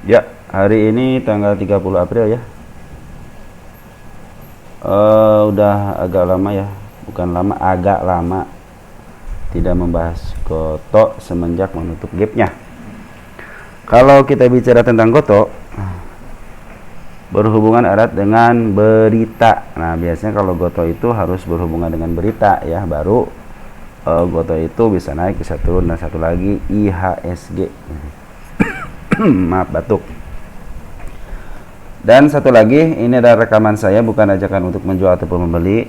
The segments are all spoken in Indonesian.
Ya, hari ini tanggal 30 April ya. Udah agak lama ya, bukan lama, agak lama tidak membahas Goto semenjak menutup gapnya. Kalau kita bicara tentang Goto, berhubungan erat dengan berita. Nah, biasanya kalau Goto itu harus berhubungan dengan berita ya, baru Goto itu bisa naik, bisa turun. Dan satu lagi IHSG. Maaf, batuk. Dan satu lagi, ini adalah rekaman saya, bukan ajakan untuk menjual ataupun membeli.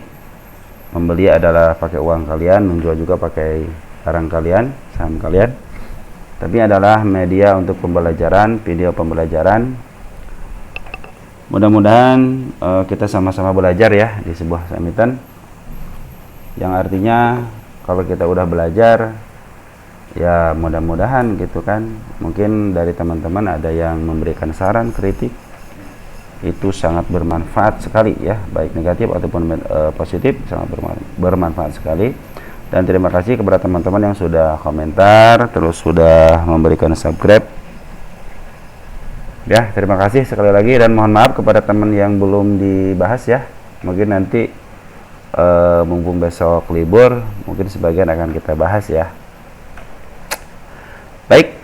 Membeli adalah pakai uang kalian, menjual juga pakai barang kalian, saham kalian. Tapi adalah media untuk pembelajaran, video pembelajaran. Mudah-mudahan kita sama-sama belajar ya di sebuah emiten. Yang artinya kalau kita udah belajar, ya mudah-mudahan gitu kan. Mungkin dari teman-teman ada yang memberikan saran, kritik. Itu sangat bermanfaat sekali ya, baik negatif ataupun positif, sangat bermanfaat sekali. Dan terima kasih kepada teman-teman yang sudah komentar, terus sudah memberikan subscribe ya. Terima kasih sekali lagi, dan mohon maaf kepada teman yang belum dibahas ya. Mungkin nanti mumpung besok libur, mungkin sebagian akan kita bahas ya. Baik,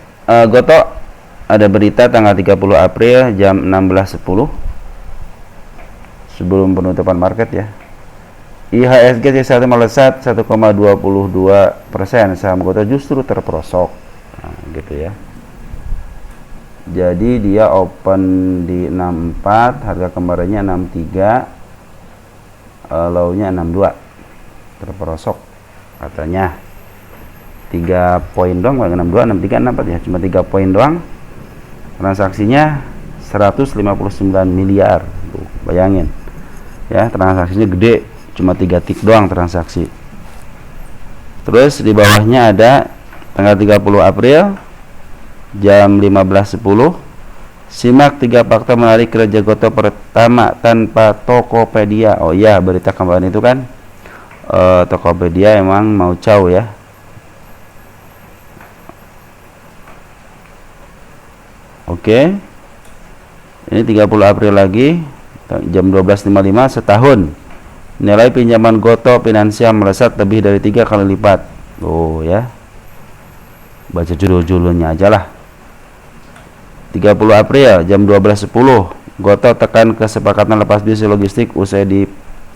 Goto ada berita tanggal 30 April jam 16.10 sebelum penutupan market ya. IHSG T1 melesat 1,22%, saham Goto justru terperosok. Nah, gitu ya. Jadi dia open di 64, harga kemarinnya 63, low-nya 62. Terperosok katanya. 3 poin doang, 62, 63, 64 ya, cuma 3 poin doang. Transaksinya 159 miliar. Tuh, bayangin. Ya, transaksinya gede, cuma 3 tik doang transaksi. Terus di bawahnya ada tanggal 30 April jam 15.10. Simak 3 fakta menarik kerja Goto pertama tanpa Tokopedia. Oh iya, berita kemarin itu kan Tokopedia emang mau caw ya. Oke. Ini 30 April lagi jam 12.55, setahun nilai pinjaman Goto Finansial melesat lebih dari 3 kali lipat. Oh ya. Baca judul-judulnya aja lah. 30 April jam 12.10, Goto tekan kesepakatan lepas bisnis logistik usai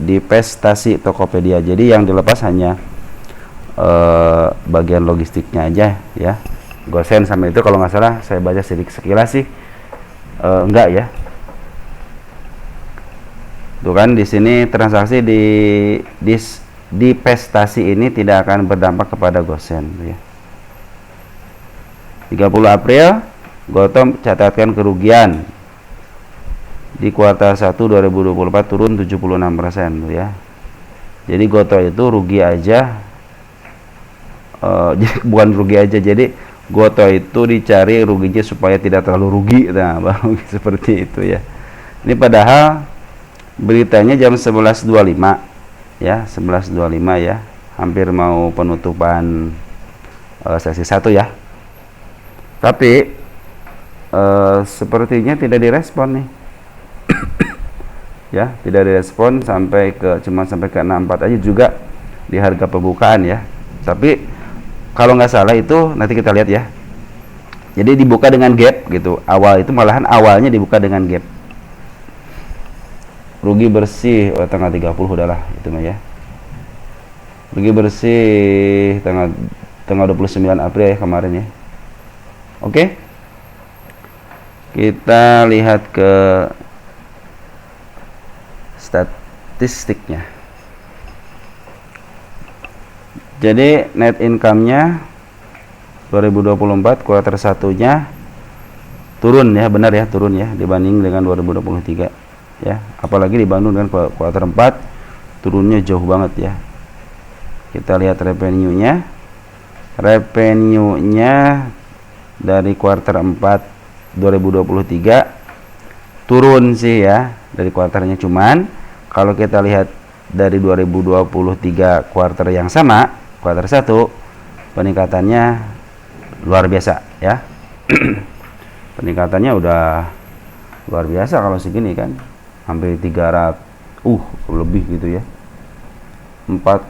divestasi Tokopedia. Jadi yang dilepas hanya bagian logistiknya aja ya. Gosen sama itu kalau nggak salah, saya baca sedikit sekilas sih enggak ya. Tuh kan di sini transaksi di pestasi ini tidak akan berdampak kepada Gosen ya. 30 April Goto catatkan kerugian di kuartal 1 2024 turun 76% ya. Jadi Goto itu rugi aja, bukan rugi aja, jadi Goto itu dicari ruginya supaya tidak terlalu rugi. Nah, baru seperti itu ya. Ini padahal beritanya jam 11.25 ya, 11.25 ya, hampir mau penutupan sesi 1 ya. Tapi sepertinya tidak direspon nih. Ya, tidak direspon cuma sampai ke 64 aja juga di harga pembukaan ya. Tapi kalau nggak salah itu nanti kita lihat ya. Jadi dibuka dengan gap gitu. Awal itu malahan awalnya dibuka dengan gap. Rugi bersih tanggal 30 udahlah itu mah ya. Rugi bersih tanggal 29 April ya kemarin ya. Oke. Kita lihat ke statistiknya. Jadi net income-nya 2024 kuartal 1-nya turun ya, benar ya, turun ya dibanding dengan 2023. Ya, apalagi dibanding dengan kuartal 4 turunnya jauh banget ya. Kita lihat revenue-nya dari kuartal 4 2023 turun sih ya dari kuartalnya, cuman kalau kita lihat dari 2023 kuartal yang sama, kuartal 1, peningkatannya luar biasa ya. peningkatannya udah luar biasa kalau segini kan, hampir 300 lebih gitu ya, 4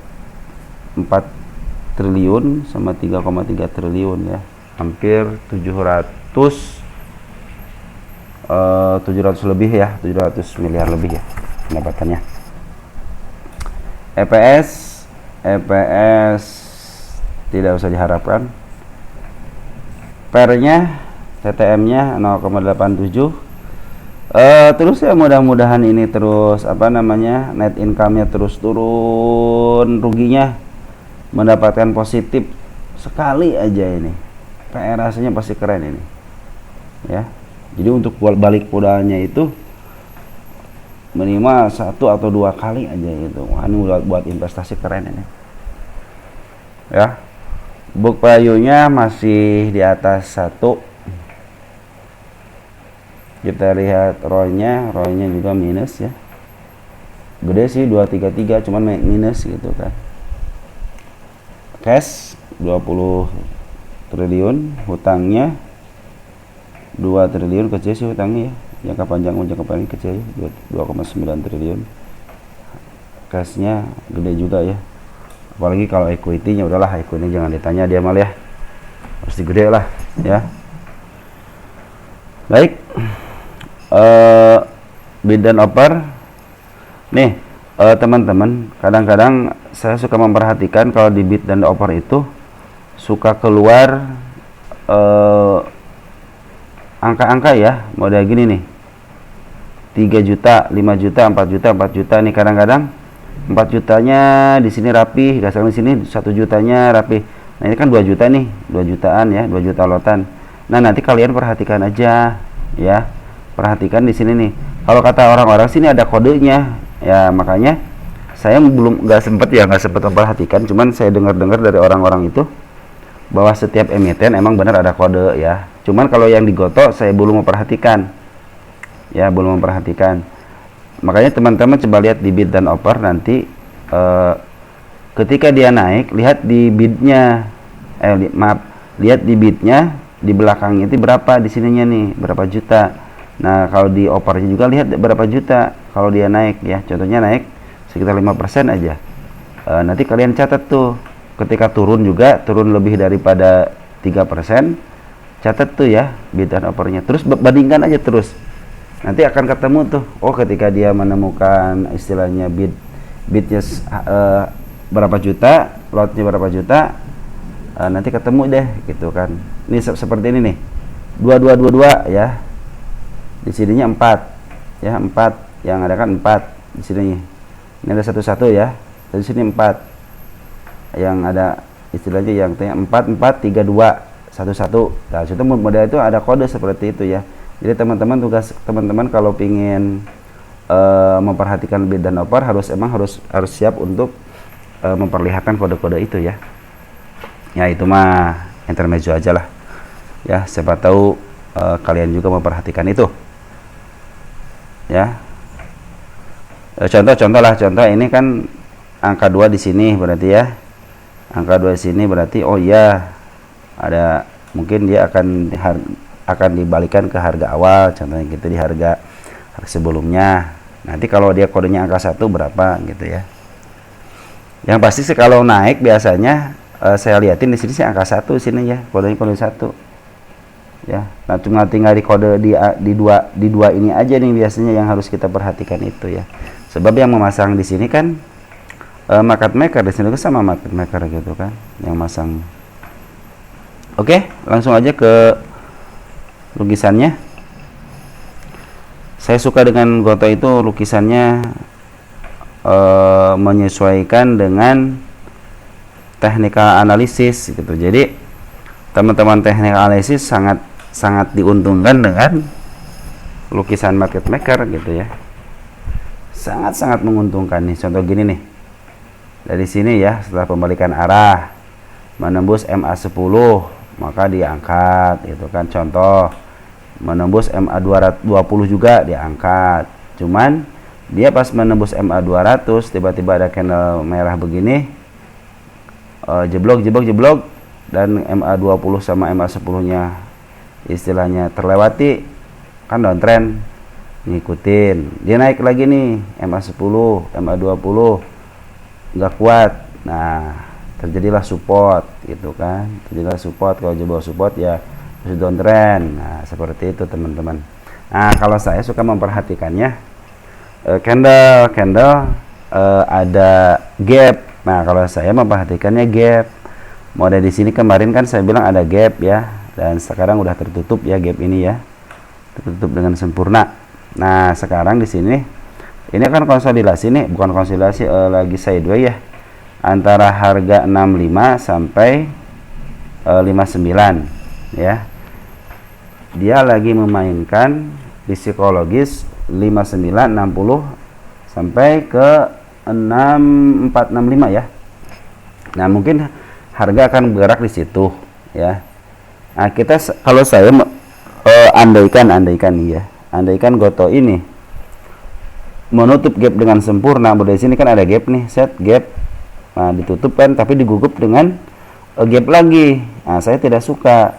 triliun sama 3,3 triliun ya, hampir 700 lebih ya, 700 miliar lebih ya pendapatannya. EPS tidak usah diharapkan, PER-nya TTM-nya 0,87. Terus ya mudah-mudahan ini terus net income-nya terus turun, ruginya mendapatkan positif sekali aja ini. PR rasanya pasti keren ini. Ya. Jadi untuk balik modalnya itu minimal 1 atau 2 kali aja gitu. Wah, ini buat investasi keren ini. Ya. Book value-nya masih di atas 1. Kita lihat ROI-nya juga minus ya, gede sih 233 cuman minus gitu kan. Cash 20 triliun, hutangnya 2 triliun, kecil sih hutangnya ya, jangka panjang jangka paling kecil ya, 2,9 triliun. Cashnya gede juga ya, apalagi kalau equity-nya udahlah, equity jangan ditanya dia mal ya, pasti gede lah ya. Baik, bid dan offer nih teman-teman, kadang-kadang saya suka memperhatikan kalau di bid dan offer itu suka keluar angka-angka ya, model gini nih, 3 juta, 5 juta, 4 juta, 4 juta nih, kadang-kadang 4 jutanya di sini rapi, kadang di sini 1 jutanya rapi. Nah, ini kan 2 juta nih, 2 jutaan ya, 2 juta lotan. Nah, nanti kalian perhatikan aja ya. Perhatikan di sini nih. Kalau kata orang-orang sini ada kodenya. Ya, makanya saya nggak sempet memperhatikan, cuman saya dengar-dengar dari orang-orang itu bahwa setiap emiten emang benar ada kode ya. Cuman kalau yang digoto saya belum memperhatikan. Ya, belum memperhatikan. Makanya teman-teman coba lihat di bid dan offer nanti ketika dia naik, lihat di bidnya lihat di bidnya di belakangnya itu berapa di sininya nih, berapa juta. Nah, kalau di offernya juga lihat berapa juta kalau dia naik ya. Contohnya naik sekitar 5% aja. Nanti kalian catat tuh, ketika turun juga turun lebih daripada 3%, catat tuh ya bid dan offernya. Terus bandingkan aja terus. Nanti akan ketemu tuh, oh ketika dia menemukan istilahnya bidnya berapa juta, lotnya berapa juta, nanti ketemu deh gitu kan. Ini seperti ini nih, 2222 ya, di sininya 4 ya, 4 yang ada kan 4 di sini, ini ada 11 ya, di sini 4 yang ada istilahnya yang 4 4 3 2 11. Nah, itu model itu ada kode seperti itu ya. Jadi teman-teman, tugas teman-teman kalau ingin memperhatikan bid dan offer harus siap untuk memperlihatkan kode-kode itu ya. Ya, itu mah intermezzo aja lah ya, siapa tahu kalian juga memperhatikan itu ya. Contoh ini kan angka 2 di sini berarti ya, angka 2 di sini berarti oh iya ada mungkin dia akan dibalikan ke harga awal, contohnya gitu, di harga sebelumnya. Nanti kalau dia kodenya angka 1 berapa gitu ya. Yang pasti sih kalau naik biasanya saya liatin di sini sih angka 1 sini ya, kodenya kode 1 ya. Nah, cuma tinggal di kode di dua ini aja nih biasanya yang harus kita perhatikan itu ya. Sebab yang memasang di sini kan market maker, di sini sama market maker gitu kan yang masang. Oke, langsung aja ke lukisannya. Saya suka dengan Goto itu lukisannya menyesuaikan dengan teknikal analisis gitu. Jadi teman-teman teknikal analisis sangat diuntungkan dengan lukisan market maker gitu ya. Sangat menguntungkan nih. Contoh gini nih. Dari sini ya, setelah pembalikan arah menembus MA10, maka diangkat gitu kan. Contoh menembus MA220 juga diangkat. Cuman dia pas menembus MA200 tiba-tiba ada candle merah begini, jeblok dan MA20 sama MA10 nya istilahnya terlewati, kan downtrend, ngikutin. Dia naik lagi nih, MA10, MA20 nggak kuat. Nah, terjadilah support gitu kan. Terjadilah support, kalau di bawah support ya masih downtrend. Nah, seperti itu teman-teman. Nah, kalau saya suka memperhatikannya candle ada gap. Nah, kalau saya memperhatikannya gap. Model di sini kemarin kan saya bilang ada gap ya, dan sekarang udah tertutup ya gap ini ya. Tertutup dengan sempurna. Nah, sekarang di sini ini kan konsolidasi nih, bukan konsolidasi, lagi sideways ya. Antara harga 65 sampai 59 ya. Dia lagi memainkan di psikologis 59 60 sampai ke 6465 ya. Nah, mungkin harga akan bergerak di situ ya. Nah, kita kalau saya andaikan ya, andaikan Goto ini menutup gap dengan sempurna. Di sini kan ada gap nih, set gap. Nah, ditutup kan, tapi digugup dengan gap lagi. Nah, saya tidak suka.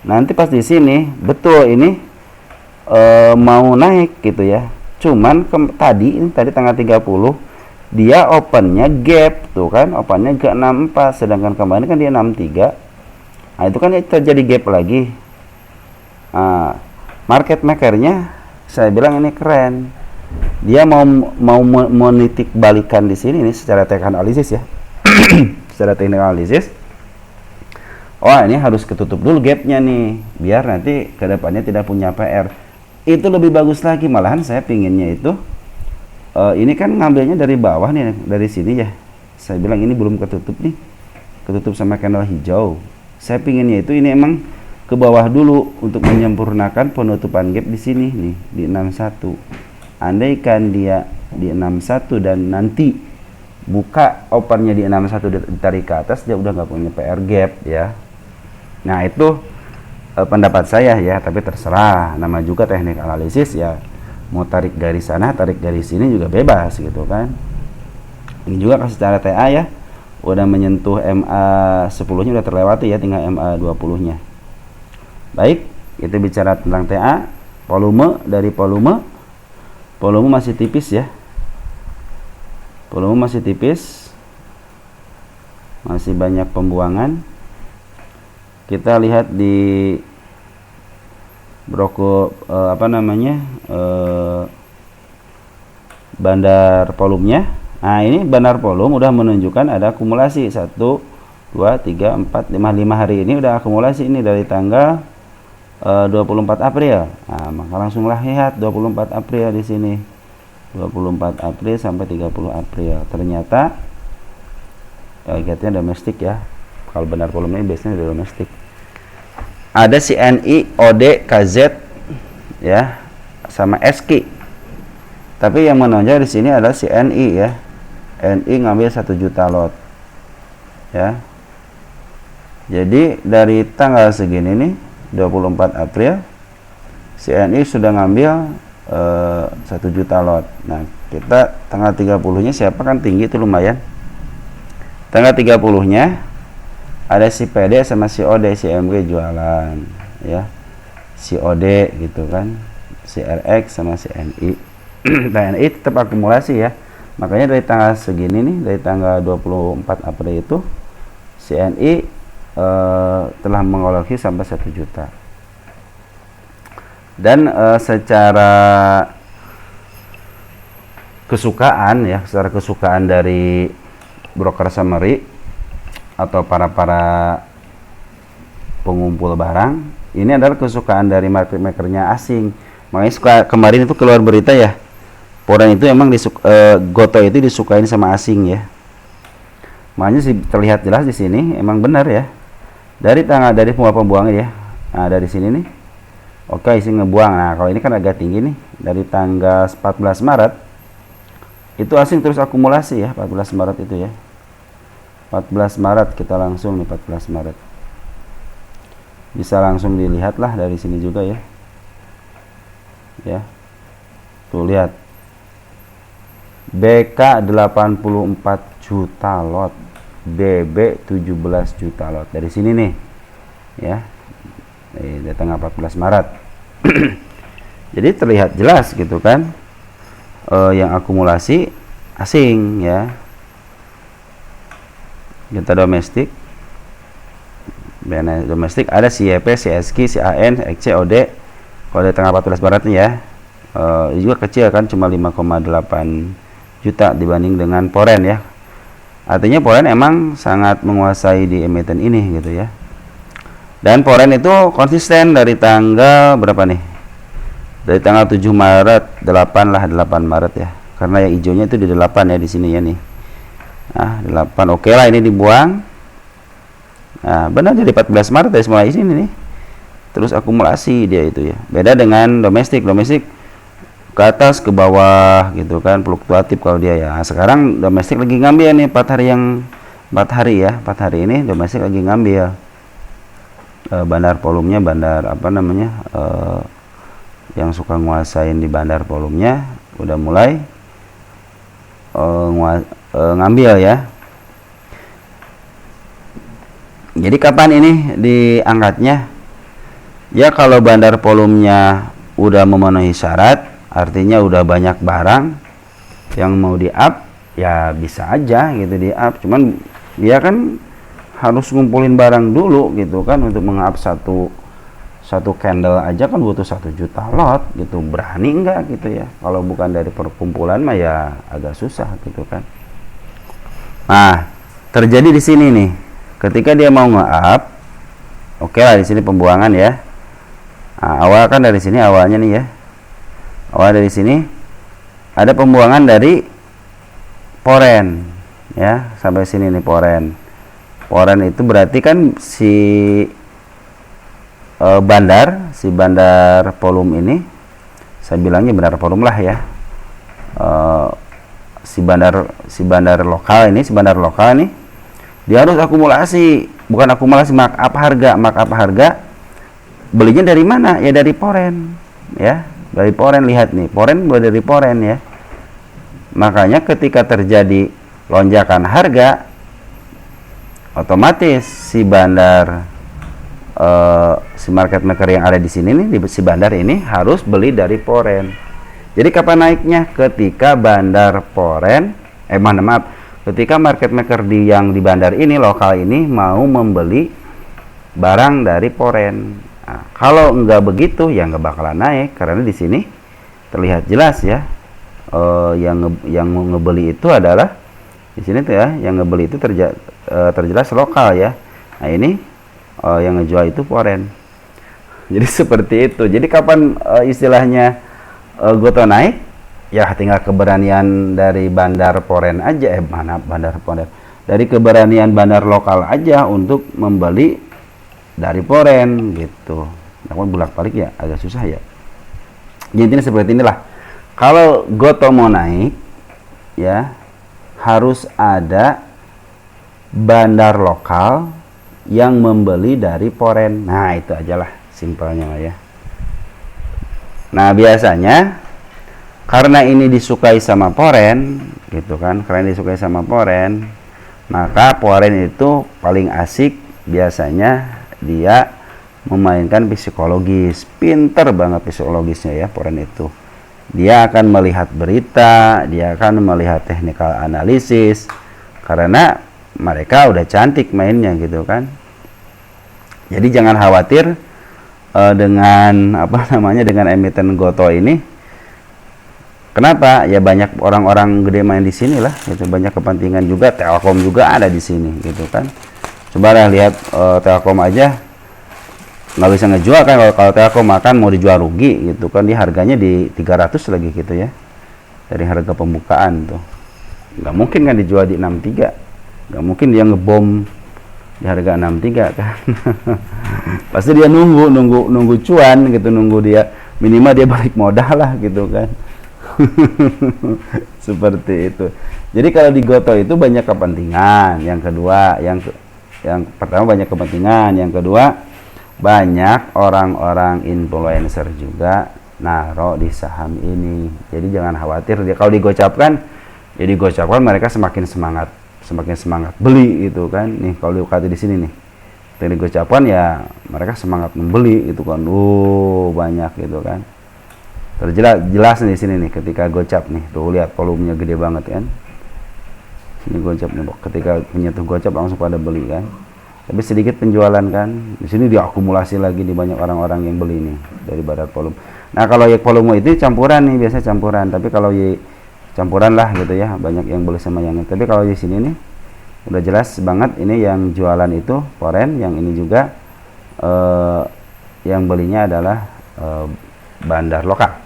Nanti pas di sini betul ini mau naik gitu ya. Cuman tadi tanggal 30 dia opennya gap tuh kan, opennya ke 64, sedangkan kemarin kan dia 63. Nah, itu kan terjadi gap lagi. Nah, market makernya saya bilang ini keren. Dia mau menitik balikan di sini nih secara teknik analisis ya. Secara teknik analisis. Oh, ini harus ketutup dulu gapnya nih, biar nanti kedepannya tidak punya PR. Itu lebih bagus lagi. Malahan saya pinginnya itu ini kan ngambilnya dari bawah nih, dari sini ya. Saya bilang ini belum ketutup nih, ketutup sama candle hijau. Saya pinginnya itu ini emang ke bawah dulu untuk menyempurnakan penutupan gap di sini nih di 61. Andaikan dia di 61 dan nanti buka opennya di 61 ditarik ke atas, dia udah nggak punya PR gap ya. Nah, itu pendapat saya ya, tapi terserah, nama juga teknik analisis ya. Mau tarik garis sana, tarik garis sini juga bebas gitu kan. Ini juga secara TA ya, udah menyentuh MA10 nya udah terlewati ya, tinggal MA20 nya. Baik, kita bicara tentang TA. Volume, dari volume masih tipis ya, volume masih tipis, masih banyak pembuangan. Kita lihat di broko bandar volumenya. Nah, ini bandar volume udah menunjukkan ada akumulasi 1 2 3 4 5 hari ini udah akumulasi ini dari tanggal 24 April. Nah, maka langsunglah lihat 24 April di sini. 24 April sampai 30 April. Ternyata targetnya domestik ya. Kalau benar volume ini biasanya dari domestik. Ada CNI, OD, KZ ya, sama SK. Tapi yang menonjol di sini adalah CNI ya. NI ngambil 1 juta lot. Ya. Jadi dari tanggal segini nih 24 April CNI sudah ngambil 1 juta lot. Nah, kita tanggal 30-nya siapa kan tinggi itu lumayan. Tanggal 30-nya ada si PD sama si OD, si MG jualan ya. Si OD gitu kan. Si RX sama si NI. Nah, NI tetap akumulasi ya. Makanya dari tanggal segini nih, dari tanggal 24 April itu si NI telah mengoleksi sampai 1 juta. Dan secara kesukaan ya, secara kesukaan dari broker summary atau para pengumpul barang, ini adalah kesukaan dari market makernya asing. Makanya kemarin itu keluar berita ya, Poren itu emang Goto itu disukain sama asing ya. Makanya sih terlihat jelas di sini emang benar ya. Dari pembuangan ya. Nah, dari sini nih. Oke, isi ngebuang. Nah, kalau ini kan agak tinggi nih. Dari tanggal 14 Maret itu asing terus akumulasi ya, 14 Maret itu ya. 14 Maret kita langsung nih, 14 Maret. Bisa langsung dilihat lah dari sini juga ya. Ya. Tuh lihat. BK 84 juta lot. BB 17 juta lot. Dari sini nih. Ya. di tanggal 14 Maret. Jadi terlihat jelas gitu kan, yang akumulasi asing ya. Kita domestik, BNI domestik ada CYP, CSQ, CAN, XC, OD. Kalau di tanggal 14 Maret nih ya, juga kecil kan, cuma 5,8 juta dibanding dengan Poren ya. Artinya Poren emang sangat menguasai di emiten ini gitu ya. Dan Poren itu konsisten dari tanggal berapa nih? Dari tanggal 7 Maret, 8 lah, 8 Maret ya. Karena yang hijaunya itu di 8 ya di sini ya nih. Nah, 8 oke lah, ini dibuang. Nah, benar jadi 14 Maret dari mulai sini nih. Terus akumulasi dia itu ya. Beda dengan domestik. Domestik ke atas ke bawah gitu kan, fluktuatif kalau dia ya. Nah, sekarang domestik lagi ngambil nih 4 hari ya, 4 hari ini domestik lagi ngambil bandar volumenya, bandar apa namanya, yang suka nguasain di bandar volumenya udah mulai ngambil ya. Jadi kapan ini diangkatnya? Ya kalau bandar volumenya udah memenuhi syarat, artinya udah banyak barang yang mau di up, ya bisa aja gitu di up. Cuman dia kan harus ngumpulin barang dulu gitu kan, untuk meng-up satu candle aja kan butuh 1 juta lot gitu. Berani enggak gitu ya? Kalau bukan dari perkumpulan mah ya agak susah gitu kan. Nah, terjadi di sini nih. Ketika dia mau nge-up, oke lah di sini pembuangan ya. Nah, awal kan dari sini awalnya nih ya. Awal dari sini ada pembuangan dari Poren ya, sampai sini nih Poren. Poren itu berarti kan si bandar volume ini, saya bilangnya bandar volume lah ya. Si bandar lokal ini dia harus akumulasi, bukan akumulasi, markup harga. Belinya dari mana? Ya dari Poren ya. Dari Poren, lihat nih, Poren mulai dari Poren ya. Makanya ketika terjadi lonjakan harga, otomatis si bandar si market maker yang ada di sini nih, si bandar ini harus beli dari Poren. Jadi kapan naiknya? Ketika bandar Poren, ketika market maker yang di bandar ini, lokal ini mau membeli barang dari Poren. Nah, kalau enggak begitu ya enggak bakalan naik, karena di sini terlihat jelas ya, yang ngebeli itu adalah di sini tuh ya, yang ngebeli itu terjelas lokal ya. Nah ini yang ngejual itu Poren. Jadi seperti itu. Jadi kapan istilahnya goto naik? Ya tinggal keberanian dari bandar Poren aja, bandar Poren. Dari keberanian bandar lokal aja untuk membeli dari Poren gitu. Namun bolak-balik ya agak susah ya. Jadi intinya seperti inilah. Kalau goto mau naik ya, harus ada bandar lokal yang membeli dari Poren. Nah, itu ajalah simpelnya ya. Nah, biasanya karena ini disukai sama Poren gitu kan, maka Poren itu paling asik biasanya dia memainkan psikologis. Pinter banget psikologisnya ya Poren itu. Dia akan melihat berita, dia akan melihat technical analisis, karena mereka udah cantik mainnya gitu kan. Jadi jangan khawatir dengan dengan emiten goto ini. Kenapa? Ya banyak orang-orang gede main di sini lah gitu. Banyak kepentingan juga, Telkom juga ada di sini gitu kan. Coba lah lihat Telkom aja nggak bisa ngejual kan. Kalau Telkom makan mau dijual rugi gitu kan, dia harganya di 300 lagi gitu ya, dari harga pembukaan tuh. Nggak mungkin kan dijual di 63, nggak mungkin dia ngebom di harga 63 kan. Pasti dia nunggu cuan gitu, nunggu dia minimal dia balik modal lah gitu kan. Seperti itu. Jadi kalau di goto itu banyak kepentingan. Yang kedua, yang pertama banyak kepentingan, yang kedua banyak orang-orang influencer juga naro di saham ini. Jadi jangan khawatir, dia kalau digocapkan, ya digocapkan mereka semakin semangat beli gitu kan. Nih kalau dikati di sini nih, teknik gocapan ya mereka semangat membeli gitu kan, banyak gitu kan. Jelas nih di sini nih ketika gocap nih, tuh lihat volumenya gede banget kan. Ini gocap nih, ketika menyentuh gocap langsung pada beli kan. Tapi sedikit penjualan kan. Di sini diakumulasi lagi di banyak orang-orang yang beli nih dari barat volume. Nah, kalau Y volume itu campuran nih, biasanya campuran. Tapi kalau Y campuran lah gitu ya, banyak yang beli sama yang ini. Tapi kalau di sini nih udah jelas banget ini yang jualan itu foreign, yang ini juga yang belinya adalah bandar lokal.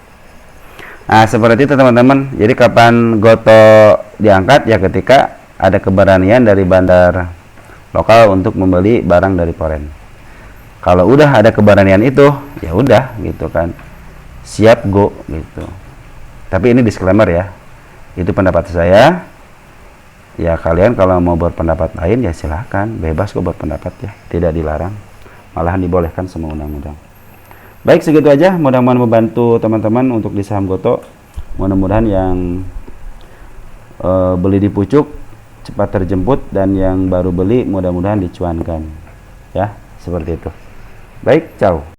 Nah, seperti itu teman-teman. Jadi kapan goto diangkat ya ketika ada keberanian dari bandar lokal untuk membeli barang dari foreign. Kalau udah ada keberanian itu, ya udah gitu kan. Siap go gitu. Tapi ini disclaimer ya. Itu pendapat saya. Ya kalian kalau mau berpendapat lain ya silahkan, bebas kok berpendapat ya, tidak dilarang. Malahan dibolehkan sama undang-undang. Baik, segitu aja, mudah-mudahan membantu teman-teman untuk di saham goto. Mudah-mudahan yang beli di pucuk cepat terjemput, dan yang baru beli mudah-mudahan dicuankan ya, seperti itu. Baik, ciao.